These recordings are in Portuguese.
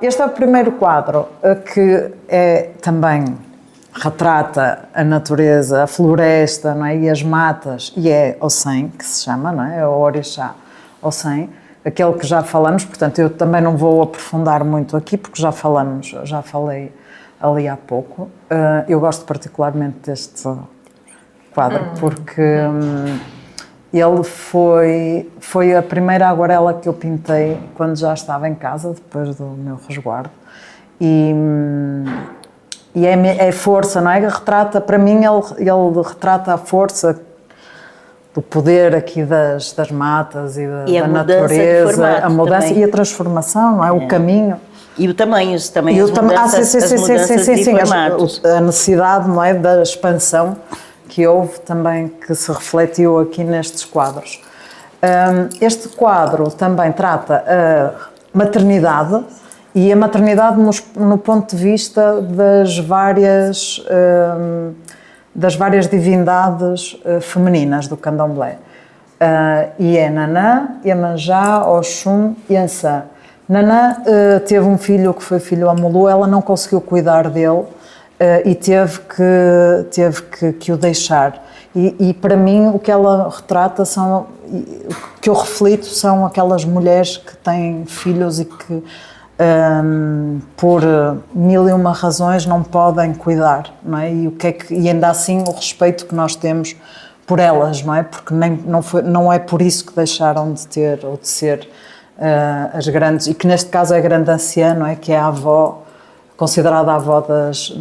Este é o primeiro quadro que é também retrata a natureza, a floresta, não é? E as matas, e é Ossém, que se chama, não é? É o Orixá Ossém, aquele que já falamos, portanto eu também não vou aprofundar muito aqui, porque já falei ali há pouco. Eu gosto particularmente deste quadro, porque ele foi a primeira aguarela que eu pintei quando já estava em casa, depois do meu resguardo. E é força, não é? Retrata, para mim, ele retrata a força do poder aqui das matas e da natureza, a mudança também. E a transformação, não é? O caminho. E o tamanho também, as mudanças de formatos. A necessidade, não é, da expansão que houve também, que se refletiu aqui nestes quadros. Este quadro também trata a maternidade, e a maternidade no ponto de vista das várias divindades femininas do candomblé. E é Nanã, Iemanjá, Oxum e Ansã. Nanã teve um filho que foi filho Amulu, ela não conseguiu cuidar dele e teve que o deixar. E para mim o que ela retrata o que eu reflito são aquelas mulheres que têm filhos e que por mil e uma razões não podem cuidar, não é? E ainda assim o respeito que nós temos por elas, não é? Porque não é por isso que deixaram de ter ou de ser as grandes, e que neste caso é a grande anciã, não é? Que é a avó, considerada a avó das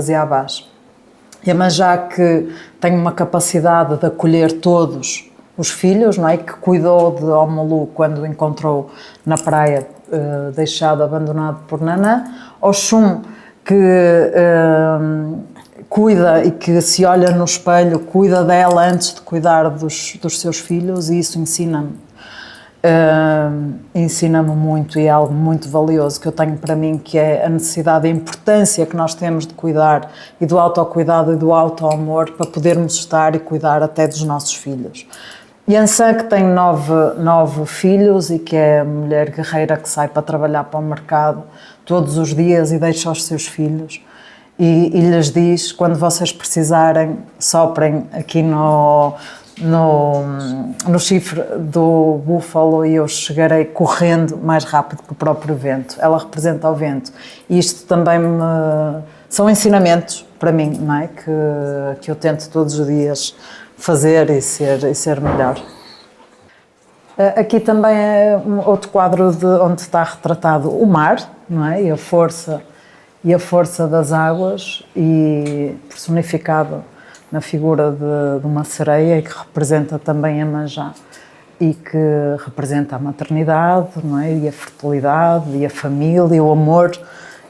Iabás. Iemanjá, que tem uma capacidade de acolher todos os filhos, não é? Que cuidou de Omulu quando o encontrou na praia, deixado, abandonado por Nanã. Oxum, que cuida e que se olha no espelho, cuida dela antes de cuidar dos seus filhos, e isso ensina-me muito, e é algo muito valioso que eu tenho para mim, que é a necessidade e a importância que nós temos de cuidar, e do autocuidado e do autoamor, para podermos estar e cuidar até dos nossos filhos. E Ansã, que tem nove filhos e que é a mulher guerreira que sai para trabalhar para o mercado todos os dias e deixa os seus filhos e lhes diz: quando vocês precisarem, soprem aqui no chifre do búfalo e eu chegarei correndo mais rápido que o próprio vento. Ela representa o vento. E isto também são ensinamentos para mim, não é? Que eu tento todos os dias fazer e ser melhor. Aqui também é outro quadro onde está retratado o mar, não é? E a força das águas, e personificado na figura de uma sereia, e que representa também a Iemanjá, e que representa a maternidade, não é? E a fertilidade, e a família, e o amor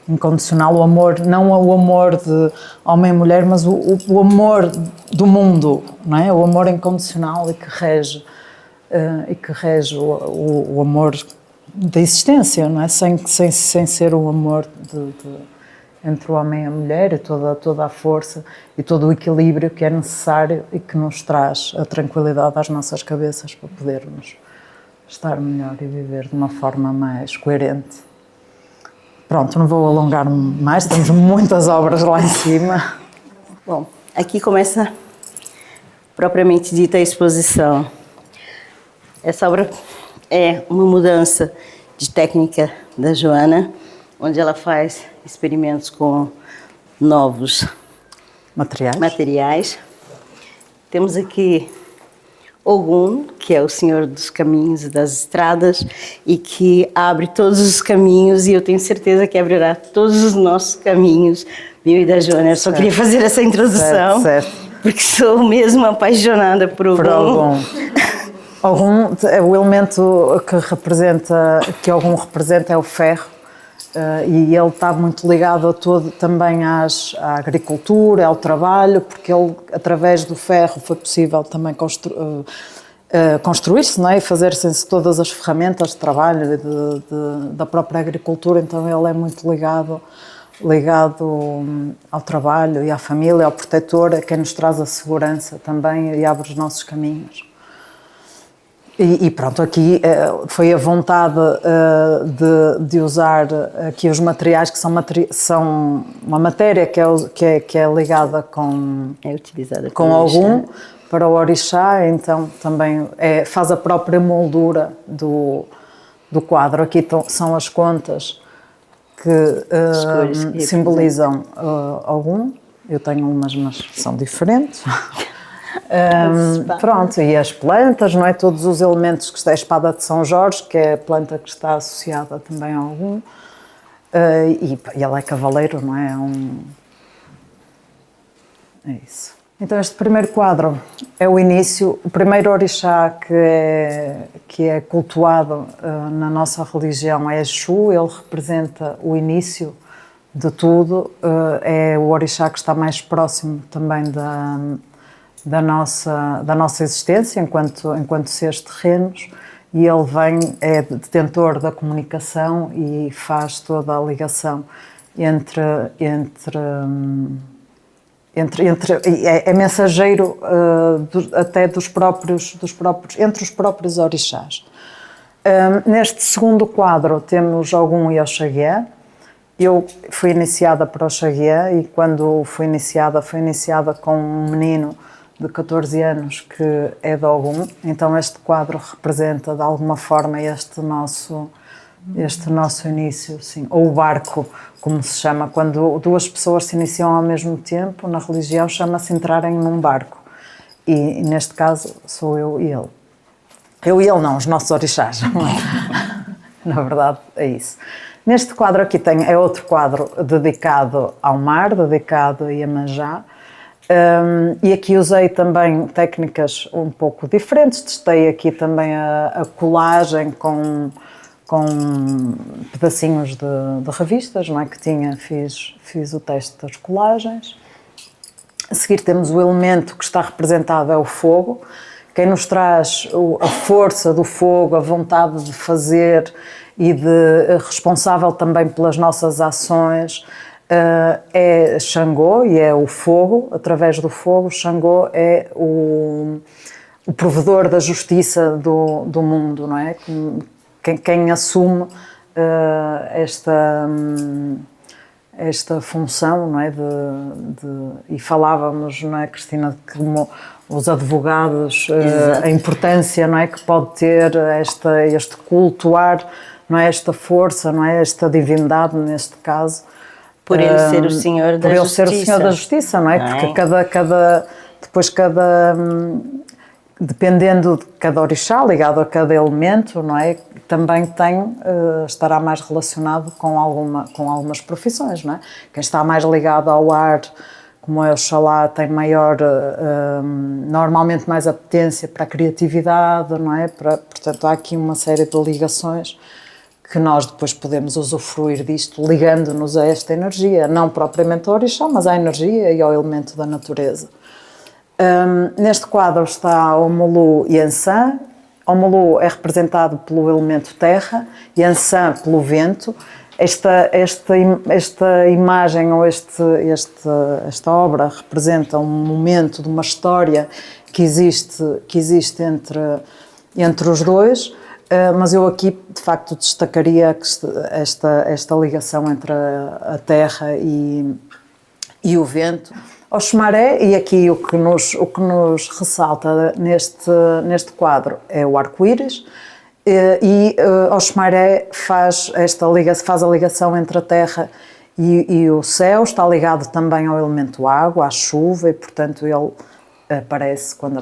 incondicional, o amor, não o amor de homem e mulher, mas o amor do mundo, não é? O amor incondicional, e que rege o amor da existência, não é? Sem ser o amor entre o homem e a mulher, e toda a força e todo o equilíbrio que é necessário e que nos traz a tranquilidade às nossas cabeças para podermos estar melhor e viver de uma forma mais coerente. Pronto, não vou alongar-me mais, temos muitas obras lá em cima. Bom, aqui começa propriamente dita a exposição. Essa obra é uma mudança de técnica da Joana, onde ela faz experimentos com novos materiais. Temos aqui Ogum, que é o Senhor dos Caminhos e das Estradas, e que abre todos os caminhos, e eu tenho certeza que abrirá todos os nossos caminhos, meu e da Joana. Eu só queria fazer essa introdução, certo. Porque sou mesmo apaixonada por Ogum. Ogum, o elemento que Ogum representa é o ferro, e ele está muito ligado também à agricultura, ao trabalho, porque ele, através do ferro, foi possível também construir-se, não é? E fazer-se todas as ferramentas de trabalho da própria agricultura. Então ele é muito ligado ao trabalho e à família, ao protetor, a quem nos traz a segurança também e abre os nossos caminhos. E pronto, aqui foi a vontade de usar aqui os materiais que são uma matéria que é ligada É utilizada com algum para o orixá, então também faz a própria moldura do quadro. Aqui são as contas que simbolizam algum. Eu tenho umas, mas são diferentes. Pronto, e as plantas, não é? Todos os elementos que está a espada de São Jorge, que é a planta que está associada também a algum. E ele é cavaleiro, não é? É isso. Então este primeiro quadro é o início, o primeiro orixá que é cultuado na nossa religião é Exu. Ele representa o início de tudo, é o orixá que está mais próximo também da nossa existência enquanto seres terrenos, e ele é detentor da comunicação e faz toda a ligação é mensageiro até entre os próprios orixás. Neste segundo quadro temos Ogum e Oxaguié. Eu fui iniciada para Oxaguié, e quando fui iniciada com um menino de 14 anos que é de Ogum. Então este quadro representa de alguma forma este nosso início, sim, ou o barco, como se chama, quando duas pessoas se iniciam ao mesmo tempo, na religião chama-se entrarem num barco, e neste caso sou eu e ele. Eu e ele não, os nossos orixás, na verdade é isso. Neste quadro aqui é outro quadro dedicado ao mar, dedicado a Iemanjá, e aqui usei também técnicas um pouco diferentes. Testei aqui também a colagem com pedacinhos de revistas, não é, que tinha, fiz o teste das colagens. A seguir temos o elemento que está representado, é o fogo. Quem nos traz a força do fogo, a vontade de fazer e responsável também pelas nossas ações, é Xangô, e é o fogo. Através do fogo, Xangô é o provedor da justiça do mundo, não é? Quem assume esta função, não é? E falávamos, não é, Cristina, como os advogados, a importância, não é, que pode ter este cultuar, não é, esta força, não é, esta divindade neste caso. Por ele ser o Senhor da Justiça. Por ele ser o Senhor da Justiça, não é? Porque dependendo de cada orixá, ligado a cada elemento, não é? Também estará mais relacionado com algumas profissões, não é? Quem está mais ligado ao ar, como é o Oxalá, tem normalmente mais apetência para a criatividade, não é? Portanto, há aqui uma série de ligações que nós depois podemos usufruir disto, ligando-nos a esta energia, não propriamente ao orixá, mas à energia e ao elemento da natureza. Neste quadro está Omulu e Ansan. Omulu é representado pelo elemento terra e Ansan pelo vento. Esta imagem ou esta obra representa um momento de uma história que existe entre os dois, mas eu aqui de facto destacaria esta ligação entre a terra e o vento. Oxumaré, e aqui o que nos ressalta neste quadro é o arco-íris, e Oxumaré faz a ligação entre a terra e o céu, está ligado também ao elemento água, à chuva, e portanto ele aparece quando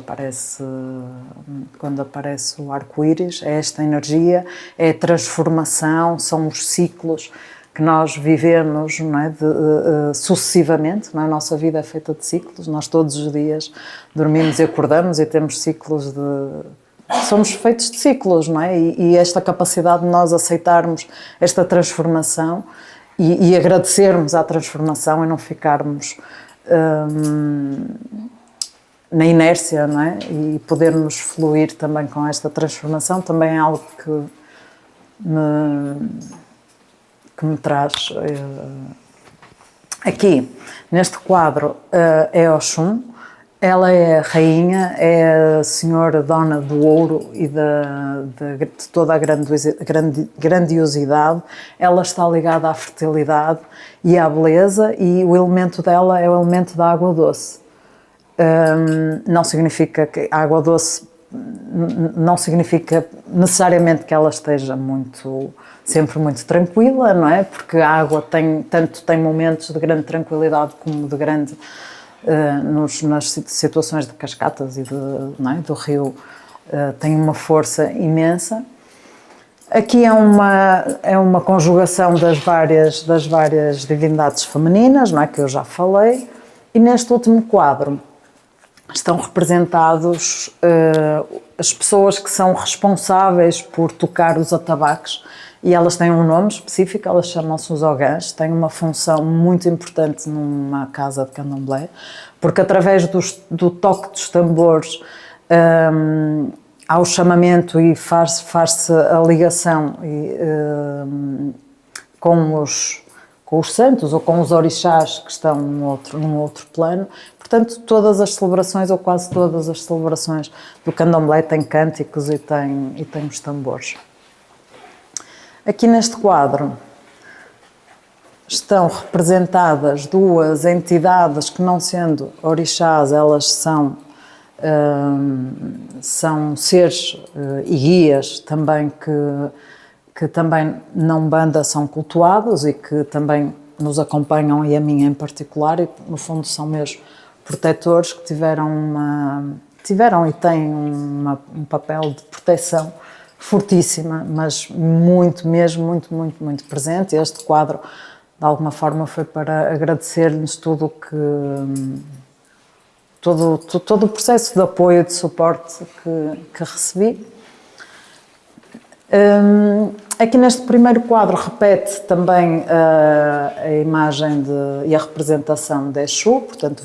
aparece o arco-íris. É esta energia, é a transformação, são os ciclos que nós vivemos, não é, sucessivamente, não é? A nossa vida é feita de ciclos, nós todos os dias dormimos e acordamos e temos ciclos somos feitos de ciclos, não é? E esta capacidade de nós aceitarmos esta transformação e agradecermos à transformação e não ficarmos na inércia, não é? E podermos fluir também com esta transformação também é algo que me traz. Aqui, neste quadro, é Oxum. Ela é a rainha, é a senhora dona do ouro e de toda a grandiosidade. Ela está ligada à fertilidade e à beleza, e o elemento dela é o elemento da água doce. Não significa que a água doce não significa necessariamente que ela esteja sempre muito tranquila, não é? Porque a água tem momentos de grande tranquilidade como de grande nas situações de cascatas e não é? Do rio, tem uma força imensa. Aqui é uma conjugação das várias divindades femininas, não é? Que eu já falei, e neste último quadro estão representados as pessoas que são responsáveis por tocar os atabaques, e elas têm um nome específico, elas chamam-se os ogãs, têm uma função muito importante numa casa de candomblé, porque através do toque dos tambores há o chamamento e faz-se a ligação com os santos ou com os orixás que estão num outro plano. Portanto, todas as celebrações, ou quase todas as celebrações do candomblé têm cânticos e têm os tambores. Aqui neste quadro estão representadas duas entidades que, não sendo orixás, elas são seres e guias também que também na Umbanda são cultuados e que também nos acompanham, e a mim em particular, e no fundo são meus protetores, que tiveram e têm um papel de proteção fortíssima, mas muito mesmo, muito presente. Este quadro, de alguma forma, foi para agradecer-lhes todo o processo de apoio e de suporte que recebi. Aqui neste primeiro quadro repete também a imagem e a representação de Exu, portanto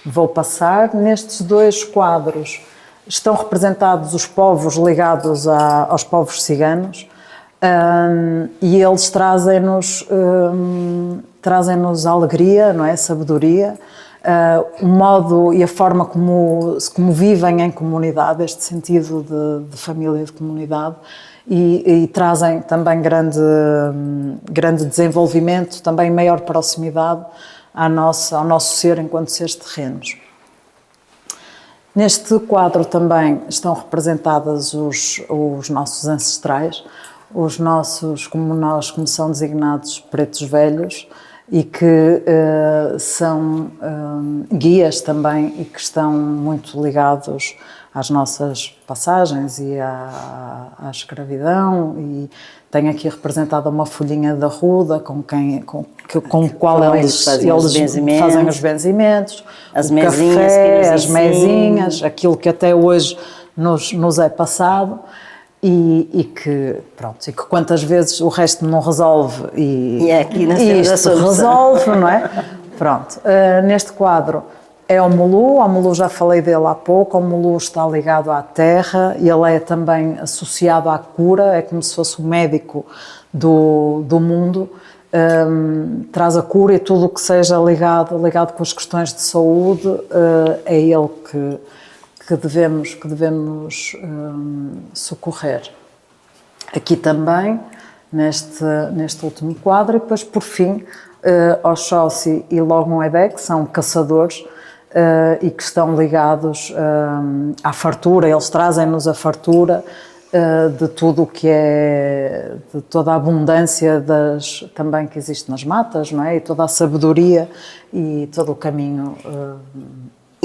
vou passar. Nestes dois quadros estão representados os povos ligados aos povos ciganos, e eles trazem-nos alegria, não é? Sabedoria, o modo e a forma como vivem em comunidade, este sentido de família e de comunidade, e trazem também grande desenvolvimento, também maior proximidade ao nosso ser enquanto seres terrenos. Neste quadro também estão representadas os nossos ancestrais, os nossos, como são designados, pretos velhos, e que são guias também, e que estão muito ligados às nossas passagens e à escravidão, e tem aqui representada uma folhinha da ruda com o qual eles fazem os benzimentos, as o mesinhas, café, as mesinhas, aquilo que até hoje nos é passado. E que quantas vezes o resto não resolve e aqui isto resolve, não é? Pronto, neste quadro é o Mulu já falei dele há pouco. O Mulu está ligado à terra e ele é também associado à cura, é como se fosse o médico do mundo, traz a cura, e tudo o que seja ligado com as questões de saúde, é ele que devemos socorrer. Aqui também, neste último quadro, e depois, por fim, Oxóssi e Logoedé, que são caçadores e que estão ligados à fartura. Eles trazem-nos a fartura de tudo o que é, de toda a abundância também que existe nas matas, não é? E toda a sabedoria e todo o caminho.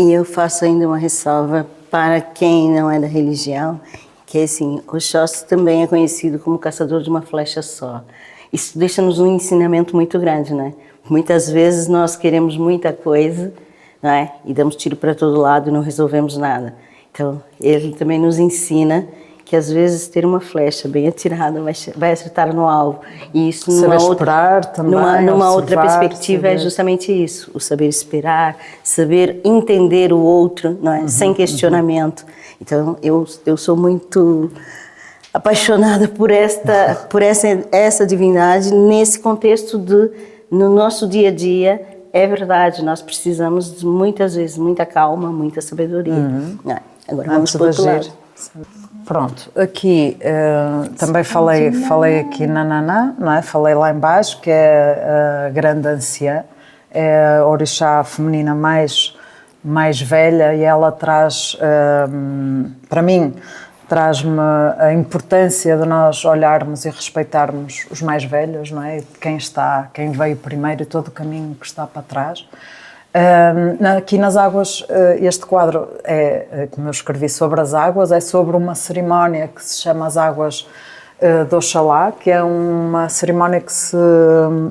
E eu faço ainda uma ressalva para quem não é da religião, que é assim, Oxóssi também é conhecido como caçador de uma flecha só. Isso deixa-nos um ensinamento muito grande, né? Muitas vezes nós queremos muita coisa, não é? E damos tiro para todo lado e não resolvemos nada. Então, ele também nos ensina que às vezes ter uma flecha bem atirada vai acertar no alvo. E isso numa outra perspectiva é justamente isso, o saber esperar, saber entender o outro, não é? Sem questionamento. Então eu sou muito apaixonada por essa divindade nesse contexto no nosso dia a dia é verdade, nós precisamos de, muitas vezes, muita calma, muita sabedoria. Agora vamos para o outro lado. Pronto, aqui também falei aqui na Naná, não é? Falei lá embaixo, que é a grande anciã, é a orixá feminina mais velha, e ela traz, para mim, traz-me a importância de nós olharmos e respeitarmos os mais velhos, não é? Quem veio primeiro e todo o caminho que está para trás. Aqui nas águas, este quadro como eu escrevi sobre as águas, é sobre uma cerimónia que se chama as Águas de Oxalá, que é uma cerimónia que se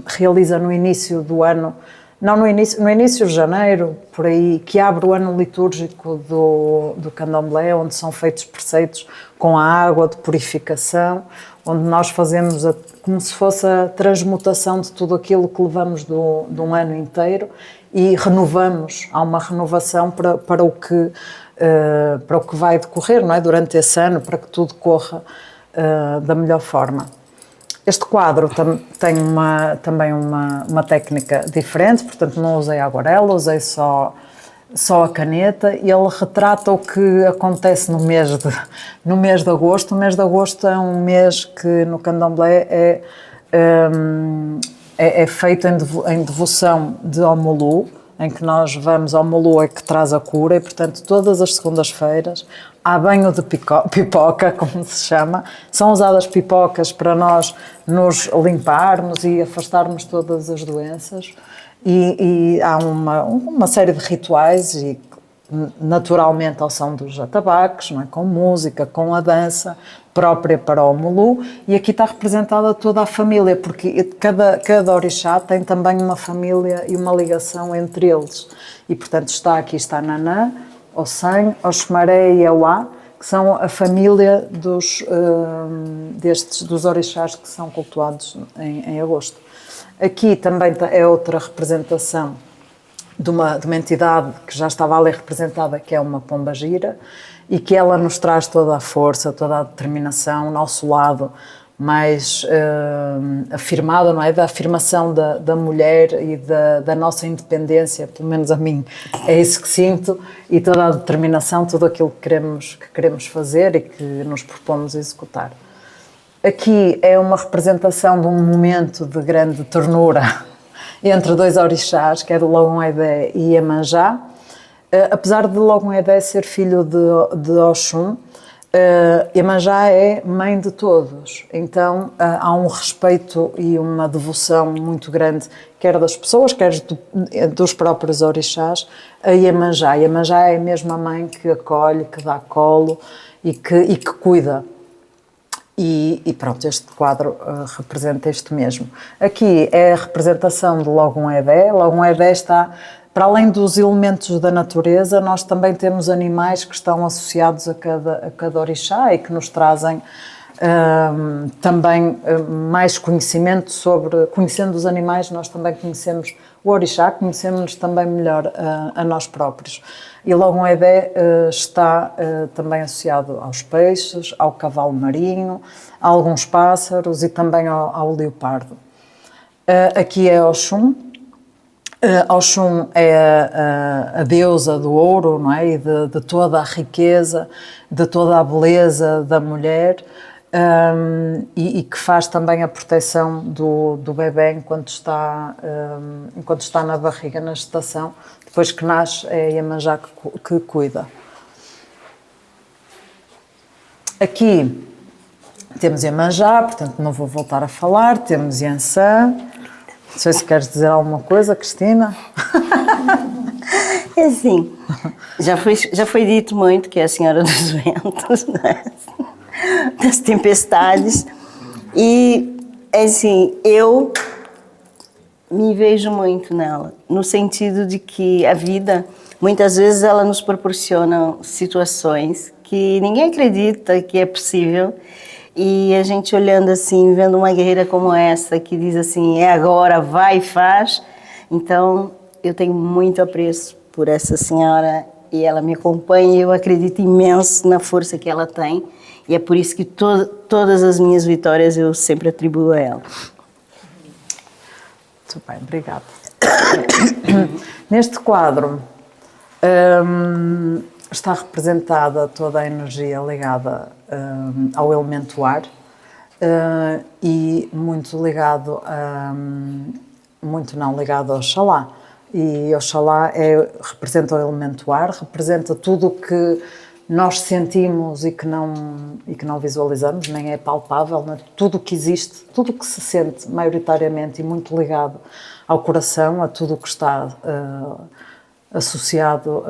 realiza no início do ano, no início de janeiro, por aí, que abre o ano litúrgico do candomblé, onde são feitos preceitos com a água de purificação, onde nós fazemos como se fosse a transmutação de tudo aquilo que levamos de um ano inteiro, e renovamos, há uma renovação para o que vai decorrer, não é? Durante esse ano, para que tudo corra da melhor forma. Este quadro tem também uma técnica diferente, portanto não usei a aguarela, usei só a caneta, e ele retrata o que acontece no mês de agosto. O mês de agosto é um mês que no candomblé é feito em devoção de Omulu, em que nós vamos ao Omulu, é que traz a cura, e portanto todas as segundas-feiras há banho de pipoca, como se chama. São usadas pipocas para nós nos limparmos e afastarmos todas as doenças, e há uma série de rituais, e naturalmente ao som dos atabaques, não é? Com música, com a dança própria para o Omulu, e aqui está representada toda a família, porque cada orixá tem também uma família e uma ligação entre eles, e portanto aqui está Nanã, Ossan, Oxmaré e Auá, que são a família dos orixás que são cultuados em agosto. Aqui também é outra representação de uma entidade que já estava ali representada, que é uma pombagira, e que ela nos traz toda a força, toda a determinação, o nosso lado mais afirmado, não é? Da afirmação da mulher e da nossa independência, pelo menos a mim é isso que sinto, e toda a determinação, tudo aquilo que queremos fazer e que nos propomos executar. Aqui é uma representação de um momento de grande ternura entre dois orixás, que é do Logum Edé e Iemanjá. Apesar de Logum Edé ser filho de Oxum, Iemanjá é mãe de todos, então há um respeito e uma devoção muito grande, quer das pessoas, quer dos próprios orixás, a Iemanjá. Iemanjá é mesmo a mãe que acolhe, que dá colo e que cuida. E pronto, este quadro representa isto mesmo. Aqui é a representação de Logum Edé. Logum Edé está, para além dos elementos da natureza, nós também temos animais que estão associados a cada orixá e que nos trazem também mais conhecimento conhecendo os animais, nós também conhecemos o orixá, conhecemos-nos também melhor a nós próprios. E Logum Edé está também associado aos peixes, ao cavalo marinho, a alguns pássaros e também ao leopardo. Aqui é Oxum. Oxum é a deusa do ouro, não é? E de toda a riqueza, de toda a beleza da mulher, e que faz também a proteção do bebê enquanto está na barriga, na gestação. Depois que nasce, é a Iemanjá que cuida. Aqui temos Iemanjá, portanto não vou voltar a falar. Temos Iansã. Não sei se queres dizer alguma coisa, Cristina. É assim, já foi dito muito que é a senhora dos ventos, né? Das tempestades, e é assim, eu me vejo muito nela, no sentido de que a vida, muitas vezes ela nos proporciona situações que ninguém acredita que é possível, e a gente olhando assim, vendo uma guerreira como essa, que diz assim, é agora, vai e faz. Então, eu tenho muito apreço por essa senhora, e ela me acompanha, e eu acredito imenso na força que ela tem, e é por isso que todas as minhas vitórias eu sempre atribuo a ela. Muito bem, obrigada. Neste quadro está representada toda a energia ligada ao elemento ar e muito ligado muito não ligado ao Oxalá. E Oxalá representa o elemento ar, representa tudo o que nós sentimos e que não visualizamos, nem é palpável, né? Tudo o que existe, tudo o que se sente maioritariamente e muito ligado ao coração, a tudo o que está associado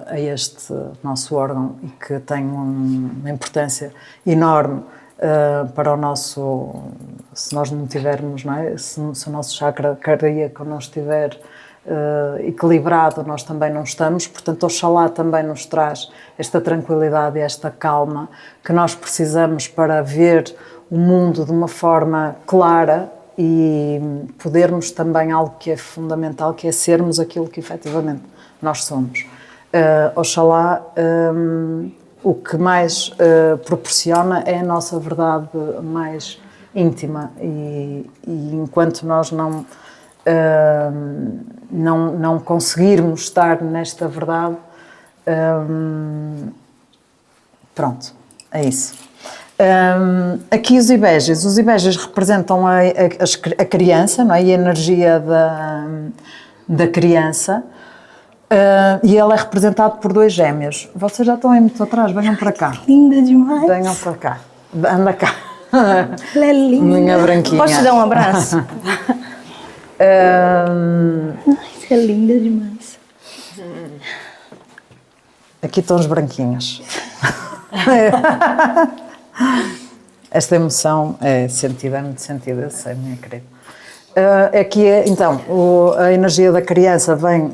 a este nosso órgão e que tem uma importância enorme para o nosso, se nós não tivermos, não é? Se o nosso chakra cardíaco não estiver equilibrado, nós também não estamos, portanto Oxalá também nos traz esta tranquilidade e esta calma que nós precisamos para ver o mundo de uma forma clara e podermos também algo que é fundamental, que é sermos aquilo que efetivamente nós somos. Oxalá o que mais proporciona é a nossa verdade mais íntima e enquanto nós não conseguirmos estar nesta verdade, pronto, é isso. Aqui os ibéjis representam a criança, não é? E a energia da criança, e ele é representado por 2 gêmeos. Vocês já estão aí muito atrás, venham para cá. Linda demais. Venham para cá, anda cá. Ela é linda. Minha branquinha. Posso te dar um abraço? Isso é linda demais. Aqui estão os branquinhos. Esta emoção é sentida, é muito sentida, eu sei, minha querida. Aqui então, a energia da criança vem,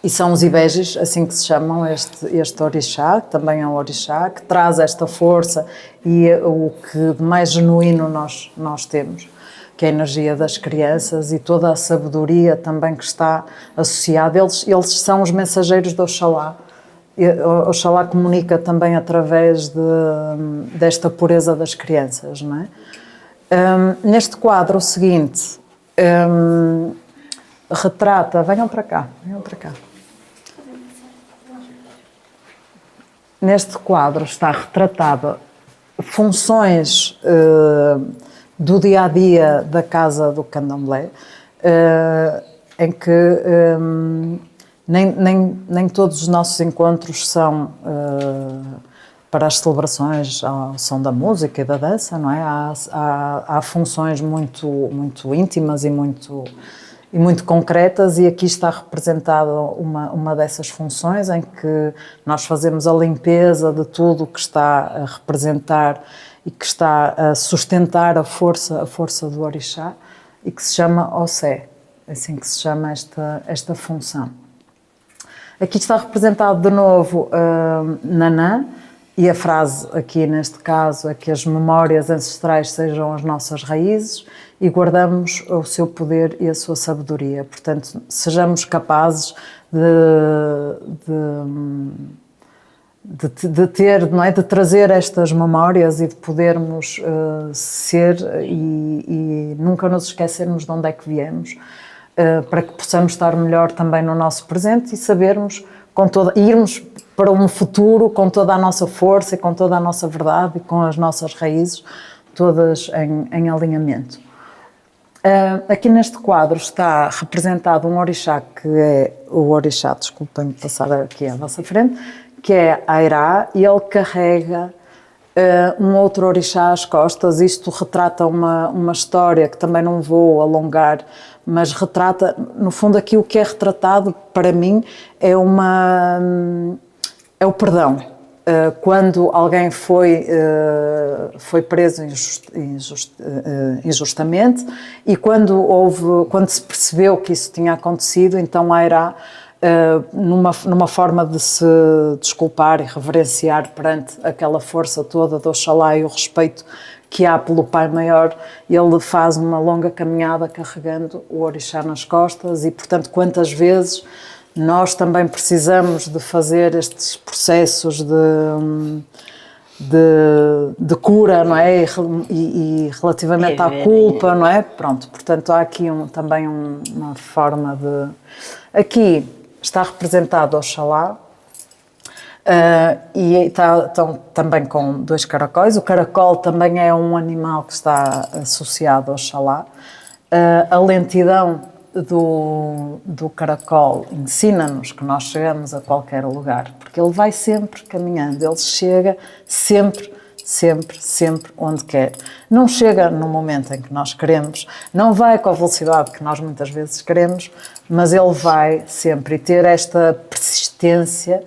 e são os ibéjis, assim que se chamam, este orixá, que também é um orixá, que traz esta força e o que de mais genuíno nós temos, que é a energia das crianças e toda a sabedoria também que está associada. Eles são os mensageiros do Oxalá. Oxalá comunica também através desta pureza das crianças, não é? Neste quadro, o seguinte, retrata... Venham para cá. Neste quadro está retratada funções do dia-a-dia da casa do Candomblé, em que nem todos os nossos encontros são para as celebrações ao som da música e da dança, não é? Há funções muito íntimas e muito concretas, e aqui está representada uma dessas funções em que nós fazemos a limpeza de tudo o que está a representar e que está a sustentar a força do orixá, e que se chama Ossé, assim que se chama esta função. Aqui está representado de novo Nanã, e a frase aqui neste caso é que as memórias ancestrais sejam as nossas raízes e guardamos o seu poder e a sua sabedoria. Portanto, sejamos capazes de ter, não é, de trazer estas memórias e de podermos ser e nunca nos esquecermos de onde é que viemos, para que possamos estar melhor também no nosso presente e sabermos irmos para um futuro com toda a nossa força e com toda a nossa verdade e com as nossas raízes todas em alinhamento. Aqui neste quadro está representado um orixá que é o orixá, desculpem passar aqui à vossa frente, que é Airá, e ele carrega um outro orixá às costas. Isto retrata uma história que também não vou alongar, mas retrata, no fundo, aqui o que é retratado para mim é o perdão. Quando alguém foi preso injustamente e quando se percebeu que isso tinha acontecido, então Airá, numa forma de se desculpar e reverenciar perante aquela força toda do Oxalá e o respeito que há pelo Pai Maior, ele faz uma longa caminhada carregando o orixá nas costas. E, portanto, quantas vezes nós também precisamos de fazer estes processos de de cura, não é? E relativamente à culpa, não é? Pronto, portanto há aqui também uma forma de... Aqui está representado Oxalá, e estão também com 2 caracóis. O caracol também é um animal que está associado ao Oxalá. A lentidão do caracol ensina-nos que nós chegamos a qualquer lugar, porque ele vai sempre caminhando, ele chega sempre onde quer. Não chega no momento em que nós queremos, não vai com a velocidade que nós muitas vezes queremos, mas ele vai sempre. E ter esta persistência,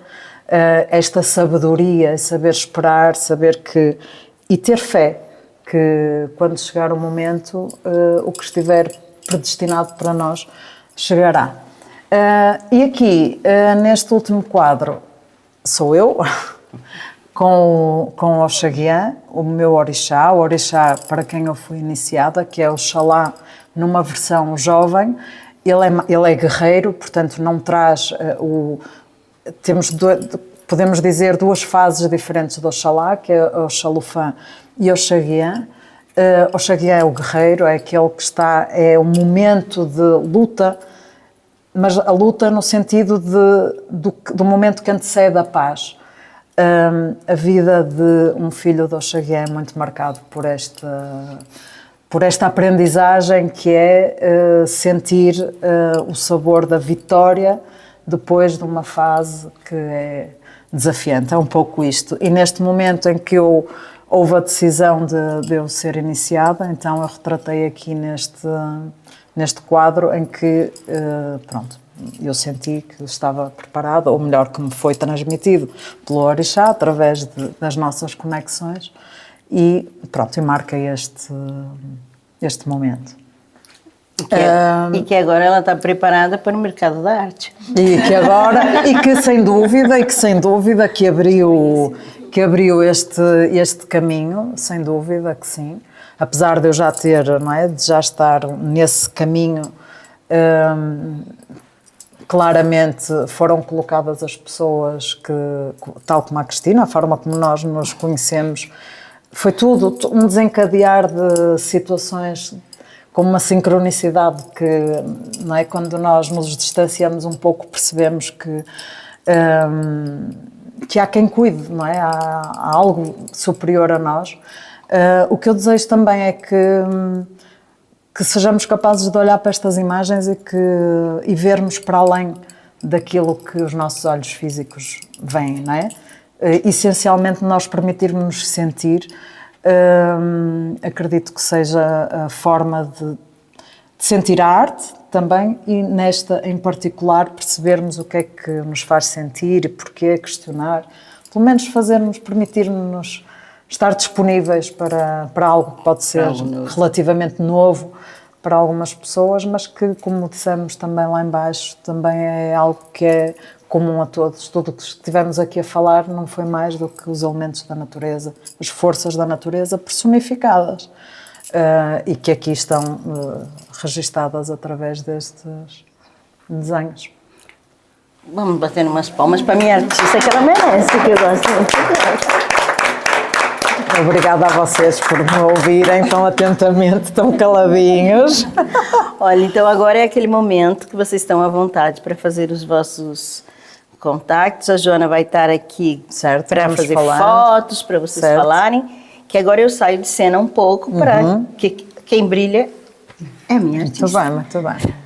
esta sabedoria, saber esperar, saber que... E ter fé, que quando chegar o momento, o que estiver predestinado para nós chegará. E aqui, neste último quadro, sou eu, com o Oxaguiã, o meu orixá, o orixá para quem eu fui iniciada, que é o Xalá numa versão jovem. Ele é guerreiro, portanto não traz podemos dizer 2 fases diferentes do Oxalá, que é o Xalufã e o Oxaguiã. O Oxaguiã é o guerreiro, é aquele que é o momento de luta, mas a luta no sentido do momento que antecede a paz. A vida de um filho do Oxaguiã é muito marcado por esta aprendizagem, que é sentir o sabor da vitória depois de uma fase que é desafiante. É um pouco isto. E neste momento em que houve a decisão de eu ser iniciada, então eu retratei aqui neste quadro em que, pronto, eu senti que estava preparada, ou melhor, que me foi transmitido pelo orixá, através das nossas conexões, e pronto, e marca este momento. E que agora ela está preparada para o mercado da arte. E que sem dúvida que abriu este caminho, sem dúvida que sim. Apesar de eu já ter, não é, de já estar nesse caminho, claramente foram colocadas as pessoas que, tal como a Cristina, a forma como nós nos conhecemos, foi tudo um desencadear de situações com uma sincronicidade que, não é, quando nós nos distanciamos um pouco, percebemos que há quem cuide, não é? Há algo superior a nós. O que eu desejo também é que sejamos capazes de olhar para estas imagens e vermos para além daquilo que os nossos olhos físicos veem, não é? Essencialmente, nós permitirmos-nos sentir. Acredito que seja a forma de sentir a arte também, e nesta em particular percebermos o que é que nos faz sentir e porquê, questionar, pelo menos permitir-nos estar disponíveis para algo que pode ser relativamente novo para algumas pessoas, mas que, como dissemos também lá em baixo, também é algo que é comum a todos. Tudo o que estivemos aqui a falar não foi mais do que os elementos da natureza, as forças da natureza personificadas, e que aqui estão registadas através destes desenhos. Vamos bater umas palmas para a minha artista, que ela merece, que eu gosto muito. Obrigada a vocês por me ouvirem tão atentamente, tão caladinhos. Olha, então agora é aquele momento que vocês estão à vontade para fazer os vossos contactos. A Joana vai estar aqui para fazer fotos, para vocês falarem. Que agora eu saio de cena um pouco para que quem brilha é a minha artista. Muito bem.